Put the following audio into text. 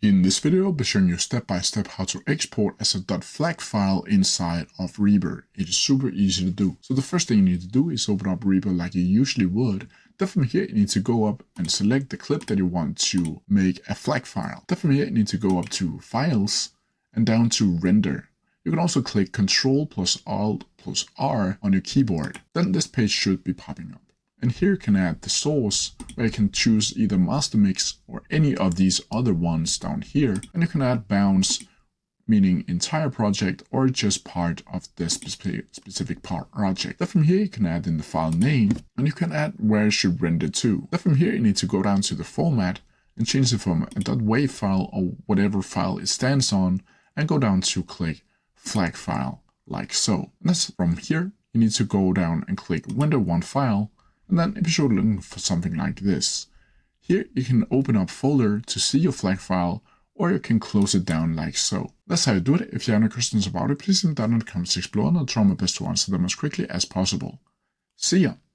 In this video, I'll be showing you step by step how to export as a .FLAC file inside of Reaper. It is super easy to do. So the first thing you need to do is open up Reaper like you usually would. Then from here, you need to go up and select the clip that you want to make a FLAC file. Then from here, you need to go up to Files and down to Render. You can also click Ctrl plus Alt plus R on your keyboard. Then this page should be popping up. And here you can add the source, where you can choose either master mix or any of these other ones down here. And you can add bounds, meaning entire project or just part of this specific project. Then from here you can add in the file name, and you can add where it should render to. Then from here you need to go down to the format and change it from a .wav file or whatever file it stands on, and go down to click FLAC File, like so. And that's from here you need to go down and click Render One File. And then if you're looking for something like this, here you can open up folder to see your FLAC file, or you can close it down like so. That's how you do it. If you have any questions about it, please leave them down in the comments below, and I'll try my best to answer them as quickly as possible. See ya!